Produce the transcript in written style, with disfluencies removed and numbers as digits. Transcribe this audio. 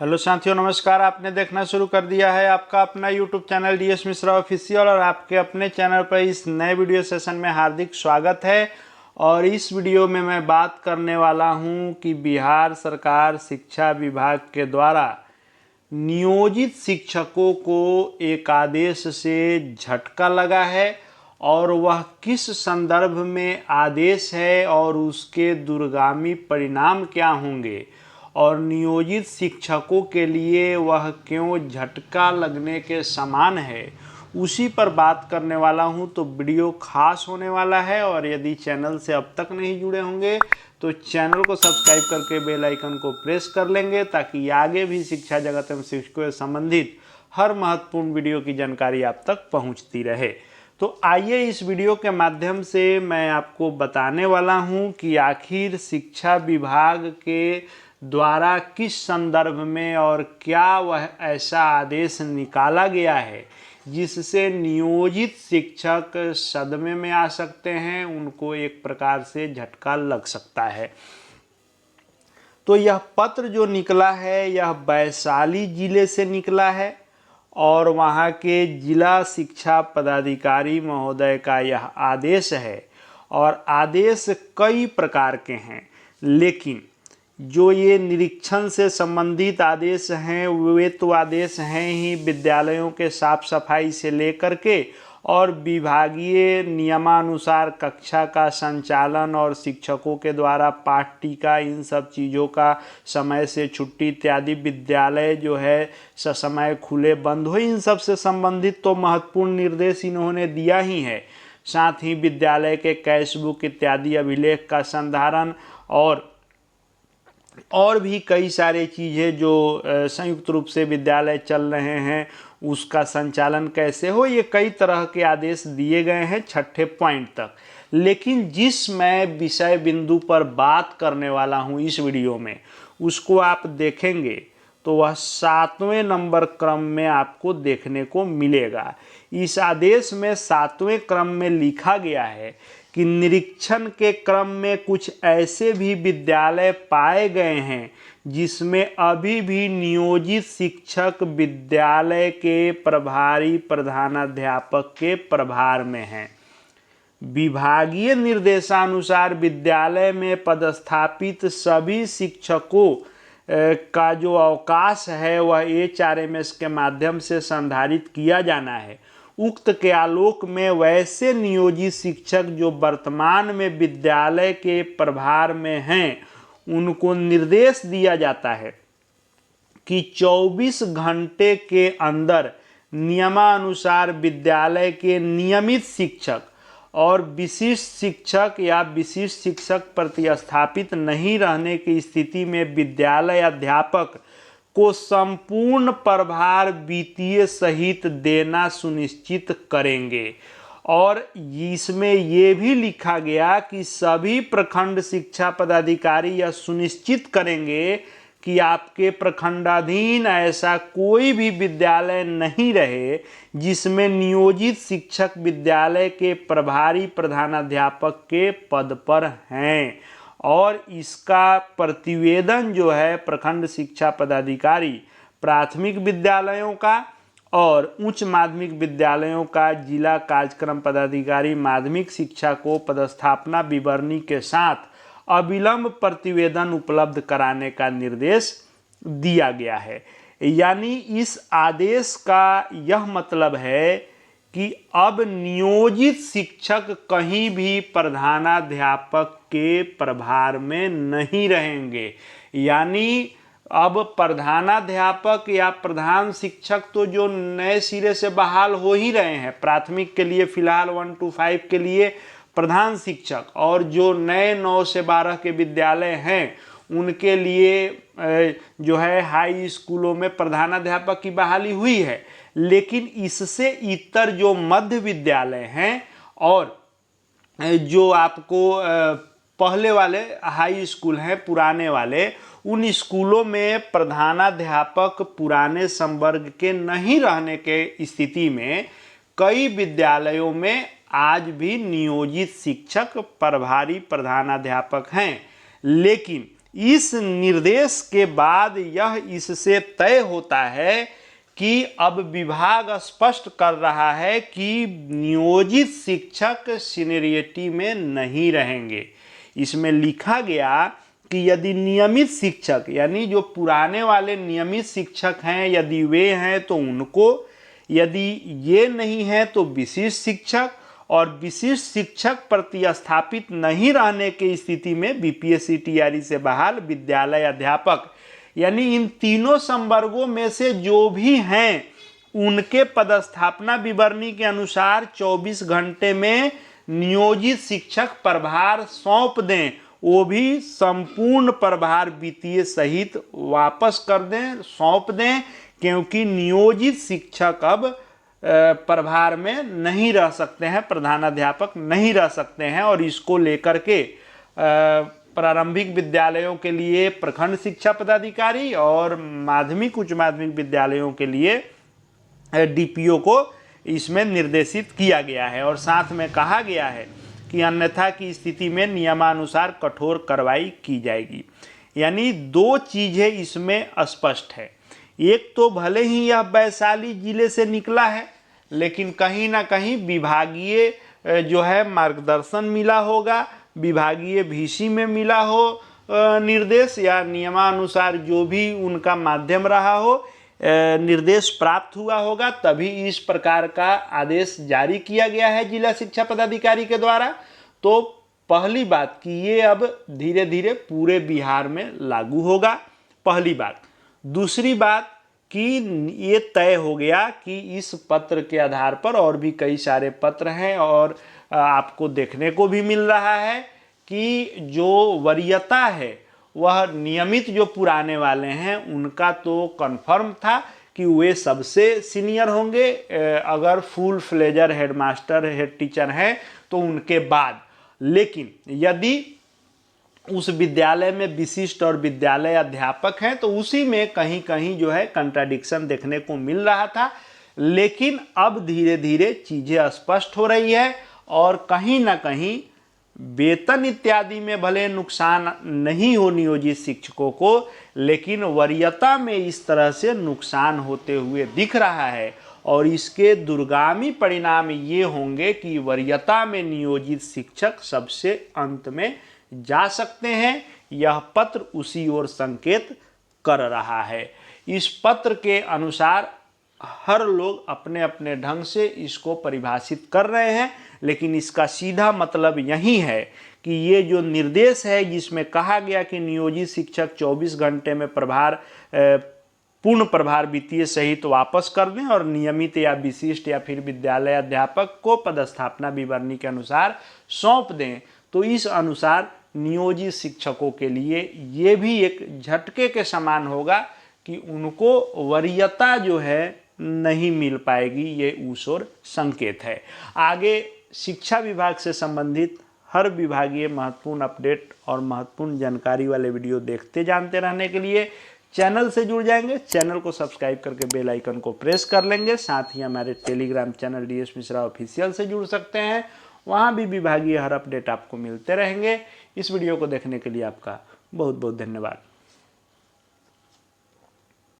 Hello साथियों, नमस्कार। आपने देखना शुरू कर दिया है आपका अपना YouTube channel DS Mishra official और आपके अपने चैनल पर इस नए वीडियो सेशन में हार्दिक स्वागत है। और इस वीडियो में मैं बात करने वाला हूं कि बिहार सरकार शिक्षा विभाग के द्वारा नियोजित शिक्षकों को एक आदेश से झटका लगा है और वह किस संदर्भ में आदेश है और उसके दूरगामी परिणाम क्या होंगे और नियोजित शिक्षकों के लिए वह क्यों झटका लगने के समान है, उसी पर बात करने वाला हूं। तो वीडियो खास होने वाला है और यदि चैनल से अब तक नहीं जुड़े होंगे तो चैनल को सब्सक्राइब करके बेल आइकन को प्रेस कर लेंगे ताकि आगे भी शिक्षा जगत एवं शिक्षकों से संबंधित हर महत्वपूर्ण वीडियो की जानकारी आप तक पहुंचती रहे। तो आइए इस वीडियो के माध्यम से मैं आपको बताने वाला हूं कि आखिर शिक्षा विभाग के द्वारा किस संदर्भ में और क्या वह ऐसा आदेश निकाला गया है जिससे नियोजित शिक्षक सदमे में आ सकते हैं, उनको एक प्रकार से झटका लग सकता है। तो यह पत्र जो निकला है यह वैशाली जिले से निकला है और वहाँ के जिला शिक्षा पदाधिकारी महोदय का यह आदेश है। और आदेश कई प्रकार के हैं, लेकिन जो ये निरीक्षण से संबंधित आदेश हैं वे तो आदेश हैं ही विद्यालयों के साफ सफाई से लेकर के और विभागीय नियमानुसार कक्षा का संचालन और शिक्षकों के द्वारा पाठ टीका, इन सब चीज़ों का समय से छुट्टी इत्यादि, विद्यालय जो है ससमय खुले बंद हो, इन सब से संबंधित तो महत्वपूर्ण निर्देश इन्होंने दिया ही है। साथ ही विद्यालय के कैश बुक इत्यादि अभिलेख का संधारण और भी कई सारे चीज़ें जो संयुक्त रूप से विद्यालय चल रहे हैं उसका संचालन कैसे हो, ये कई तरह के आदेश दिए गए हैं 6ठे पॉइंट तक। लेकिन जिस मैं विषय बिंदु पर बात करने वाला हूँ इस वीडियो में, उसको आप देखेंगे तो वह 7वें नंबर क्रम में आपको देखने को मिलेगा। इस आदेश में 7वें क्रम में लिखा गया है कि निरीक्षण के क्रम में कुछ ऐसे भी विद्यालय पाए गए हैं जिसमें अभी भी नियोजित शिक्षक विद्यालय के प्रभारी प्रधानाध्यापक के प्रभार में हैं। विभागीय निर्देशानुसार विद्यालय में पदस्थापित सभी शिक्षकों का जो अवकाश है वह HRMS के माध्यम से संधारित किया जाना है। उक्त के आलोक में वैसे नियोजित शिक्षक जो वर्तमान में विद्यालय के प्रभार में हैं उनको निर्देश दिया जाता है कि 24 घंटे के अंदर नियमानुसार विद्यालय के नियमित शिक्षक और विशिष्ट शिक्षक या विशिष्ट शिक्षक प्रतिस्थापित नहीं रहने की स्थिति में विद्यालय अध्यापक को संपूर्ण प्रभार वित्तीय सहित देना सुनिश्चित करेंगे। और इसमें ये भी लिखा गया कि सभी प्रखंड शिक्षा पदाधिकारी यह सुनिश्चित करेंगे कि आपके प्रखंडाधीन ऐसा कोई भी विद्यालय नहीं रहे जिसमें नियोजित शिक्षक विद्यालय के प्रभारी प्रधानाध्यापक के पद पर हैं। और इसका प्रतिवेदन जो है प्रखंड शिक्षा पदाधिकारी प्राथमिक विद्यालयों का और उच्च माध्यमिक विद्यालयों का जिला कार्यक्रम पदाधिकारी माध्यमिक शिक्षा को पदस्थापना विवरणी के साथ अविलंब प्रतिवेदन उपलब्ध कराने का निर्देश दिया गया है। यानी इस आदेश का यह मतलब है कि अब नियोजित शिक्षक कहीं भी प्रधानाध्यापक के प्रभार में नहीं रहेंगे। यानी अब प्रधानाध्यापक या प्रधान शिक्षक तो जो नए सिरे से बहाल हो ही रहे हैं, प्राथमिक के लिए फिलहाल 1 to 5 के लिए प्रधान शिक्षक, और जो नए 9 से 12 के विद्यालय हैं उनके लिए जो है हाई स्कूलों में प्रधानाध्यापक की बहाली हुई है। लेकिन इससे इतर जो मध्य विद्यालय हैं और जो आपको पहले वाले हाई स्कूल हैं पुराने वाले, उन स्कूलों में प्रधानाध्यापक पुराने संवर्ग के नहीं रहने के स्थिति में कई विद्यालयों में आज भी नियोजित शिक्षक प्रभारी प्रधानाध्यापक हैं। लेकिन इस निर्देश के बाद यह इससे तय होता है कि अब विभाग स्पष्ट कर रहा है कि नियोजित शिक्षक सीनियरिटी में नहीं रहेंगे। इसमें लिखा गया कि यदि नियमित शिक्षक यानी जो पुराने वाले नियमित शिक्षक हैं यदि वे हैं तो उनको, यदि ये नहीं है तो विशिष्ट शिक्षक, और विशिष्ट शिक्षक प्रतिस्थापित नहीं रहने की स्थिति में बीपीएससी टीआरई से बहाल विद्यालय अध्यापक, यानी इन तीनों संवर्गों में से जो भी हैं उनके पदस्थापना विवरणी के अनुसार 24 घंटे में नियोजित शिक्षक प्रभार सौंप दें, वो भी संपूर्ण प्रभार वित्तीय सहित वापस कर दें, सौंप दें, क्योंकि नियोजित शिक्षक अब प्रभार में नहीं रह सकते हैं, प्रधानाध्यापक नहीं रह सकते हैं। और इसको लेकर के प्रारंभिक विद्यालयों के लिए प्रखंड शिक्षा पदाधिकारी और माध्यमिक उच्च माध्यमिक विद्यालयों के लिए डीपीओ को इसमें निर्देशित किया गया है। और साथ में कहा गया है कि अन्यथा की स्थिति में नियमानुसार कठोर कार्रवाई की जाएगी। यानी दो चीज़ें इसमें स्पष्ट है। एक तो भले ही यह वैशाली जिले से निकला है, लेकिन कहीं ना कहीं विभागीय जो है मार्गदर्शन मिला होगा, विभागीय VC में मिला हो निर्देश, या नियमानुसार जो भी उनका माध्यम रहा हो निर्देश प्राप्त हुआ होगा, तभी इस प्रकार का आदेश जारी किया गया है जिला शिक्षा पदाधिकारी के द्वारा। तो पहली बात कि ये अब धीरे धीरे पूरे बिहार में लागू होगा, पहली बात। दूसरी बात कि ये तय हो गया कि इस पत्र के आधार पर, और भी कई सारे पत्र हैं और आपको देखने को भी मिल रहा है कि जो वरीयता है वह नियमित जो पुराने वाले हैं उनका तो कंफर्म था कि वे सबसे सीनियर होंगे, अगर फुल फ्लेजर हेडमास्टर हेड टीचर हैं तो उनके बाद। लेकिन यदि उस विद्यालय में विशिष्ट और विद्यालय अध्यापक हैं तो उसी में कहीं कहीं जो है कंट्राडिक्शन देखने को मिल रहा था। लेकिन अब धीरे धीरे चीज़ें स्पष्ट हो रही है और कहीं ना कहीं वेतन इत्यादि में भले नुकसान नहीं हो नियोजित शिक्षकों को, लेकिन वरीयता में इस तरह से नुकसान होते हुए दिख रहा है। और इसके दूरगामी परिणाम ये होंगे कि वरीयता में नियोजित शिक्षक सबसे अंत में जा सकते हैं। यह पत्र उसी ओर संकेत कर रहा है। इस पत्र के अनुसार हर लोग अपने अपने ढंग से इसको परिभाषित कर रहे हैं, लेकिन इसका सीधा मतलब यही है कि ये जो निर्देश है जिसमें कहा गया कि नियोजित शिक्षक 24 घंटे में पूर्ण प्रभार वित्तीय सहित वापस कर दें और नियमित या विशिष्ट या फिर विद्यालय अध्यापक को पदस्थापना विवरणी के अनुसार सौंप दें, तो इस अनुसार नियोजित शिक्षकों के लिए ये भी एक झटके के समान होगा कि उनको वरीयता जो है नहीं मिल पाएगी। ये उस ओर संकेत है। आगे शिक्षा विभाग से संबंधित हर विभागीय महत्वपूर्ण अपडेट और महत्वपूर्ण जानकारी वाले वीडियो देखते जानते रहने के लिए चैनल से जुड़ जाएंगे। चैनल को सब्सक्राइब करके बेल आइकन को प्रेस कर लेंगे। साथ ही हमारे Telegram channel DS Mishra official से जुड़ सकते हैं, वहाँ भी विभागीय हर अपडेट आपको मिलते रहेंगे। इस वीडियो को देखने के लिए आपका बहुत बहुत धन्यवाद।